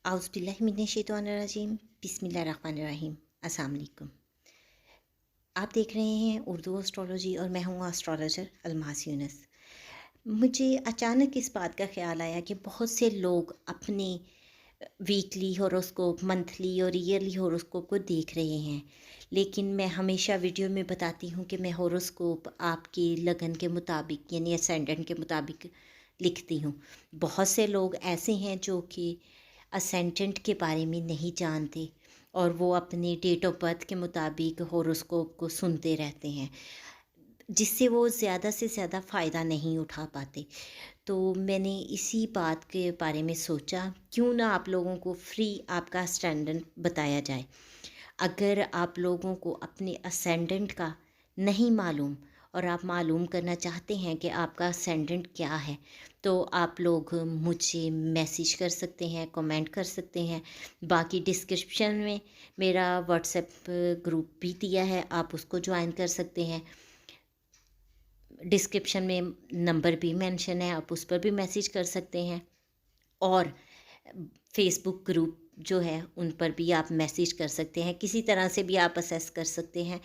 आउज़ुबिल्लाहिमिनश्शैतानिर्रजीम बिस्मिल्लाहिर्रहमानिर्रहीम। अस्सलाम वालेकुम। आप देख रहे हैं उर्दू एस्ट्रोलॉजी और मैं हूँ एस्ट्रोलॉजर अलमास यूनुस। मुझे अचानक इस बात का ख़्याल आया कि बहुत से लोग अपने वीकली हॉरोस्कोप, मंथली और ईयरली हॉरोस्कोप को देख रहे हैं, लेकिन मैं हमेशा वीडियो में बताती हूँ कि मैं हॉरोस्कोप आपके लगन के मुताबिक यानी असेंडेंट के मुताबिक लिखती हूँ। बहुत से लोग ऐसे हैं जो कि असेंडेंट के बारे में नहीं जानते और वो अपने डेट ऑफ बर्थ के मुताबिक हॉरोस्कोप को सुनते रहते हैं, जिससे वो ज़्यादा से ज़्यादा फ़ायदा नहीं उठा पाते। तो मैंने इसी बात के बारे में सोचा, क्यों ना आप लोगों को फ्री आपका असेंडेंट बताया जाए। अगर आप लोगों को अपने असेंडेंट का नहीं मालूम और आप मालूम करना चाहते हैं कि आपका असेंडेंट क्या है, तो आप लोग मुझे मैसेज कर सकते हैं, कमेंट कर सकते हैं। बाकी डिस्क्रिप्शन में मेरा व्हाट्सएप ग्रुप भी दिया है, आप उसको ज्वाइन कर सकते हैं। डिस्क्रिप्शन में नंबर भी मेंशन है, आप उस पर भी मैसेज कर सकते हैं। और फेसबुक ग्रुप जो है उन पर भी आप मैसेज कर सकते हैं, किसी तरह से भी आप असेस कर सकते हैं।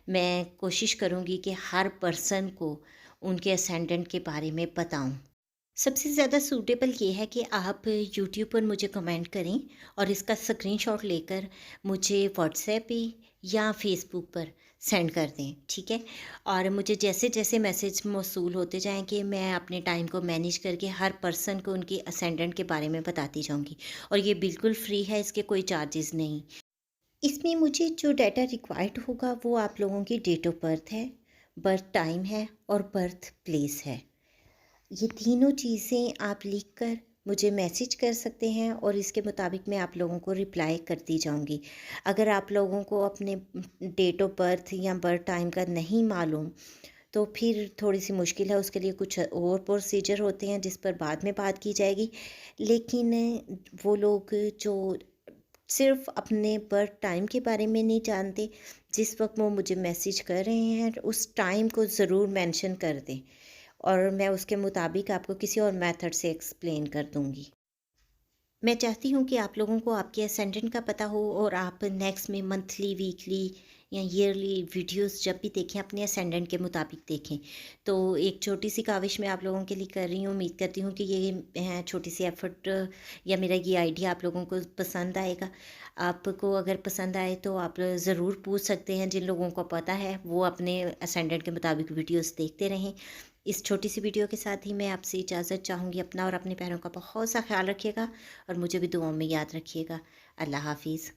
मैं कोशिश करूँगी कि हर पर्सन को उनके असेंडेंट के बारे में बताऊँ। सबसे ज़्यादा सूटेबल ये है कि आप यूट्यूब पर मुझे कमेंट करें और इसका स्क्रीनशॉट लेकर मुझे व्हाट्सएप पे या फेसबुक पर सेंड कर दें, ठीक है? और मुझे जैसे जैसे मैसेज मौसूल होते जाएंगे, मैं अपने टाइम को मैनेज करके हर पर्सन को उनके असेंडेंट के बारे में बताती जाऊंगी। और ये बिल्कुल फ्री है, इसके कोई चार्जेस नहीं। इसमें मुझे जो डाटा रिक्वायर्ड होगा वो आप लोगों की डेट ऑफ बर्थ है, बर्थ टाइम है और बर्थ प्लेस है। ये तीनों चीज़ें आप लिख कर मुझे मैसेज कर सकते हैं और इसके मुताबिक मैं आप लोगों को रिप्लाई करती जाऊंगी। अगर आप लोगों को अपने डेट ऑफ बर्थ या बर्थ टाइम का नहीं मालूम, तो फिर थोड़ी सी मुश्किल है, उसके लिए कुछ और प्रोसीजर होते हैं जिस पर बाद में बात की जाएगी। लेकिन वो लोग जो सिर्फ अपने बर्थ टाइम के बारे में नहीं जानते, जिस वक्त वो मुझे मैसेज कर रहे हैं उस टाइम को ज़रूर मेंशन कर दें और मैं उसके मुताबिक आपको किसी और मेथड से एक्सप्लेन कर दूँगी। मैं चाहती हूँ कि आप लोगों को आपके असेंडेंट का पता हो और आप नेक्स्ट में मंथली, वीकली या ईयरली वीडियोस जब भी देखें अपने असेंडेंट के मुताबिक देखें। तो एक छोटी-सी काविश मैं आप लोगों के लिए कर रही हूँ, उम्मीद करती हूँ कि ये छोटी-सी एफ़र्ट या मेरा ये आइडिया आप लोगों को पसंद आएगा। आपको अगर पसंद आए तो आप ज़रूर पूछ सकते हैं, जिन लोगों को पता है वो अपने असेंडेंट के मुताबिक वीडियोस देखते रहें। इस छोटी सी वीडियो के साथ ही मैं आपसे इजाज़त चाहूँगी। अपना और अपने पैरों का बहुत सा ख्याल रखिएगा और मुझे भी दुआओं में याद रखिएगा। अल्लाह हाफ़िज़।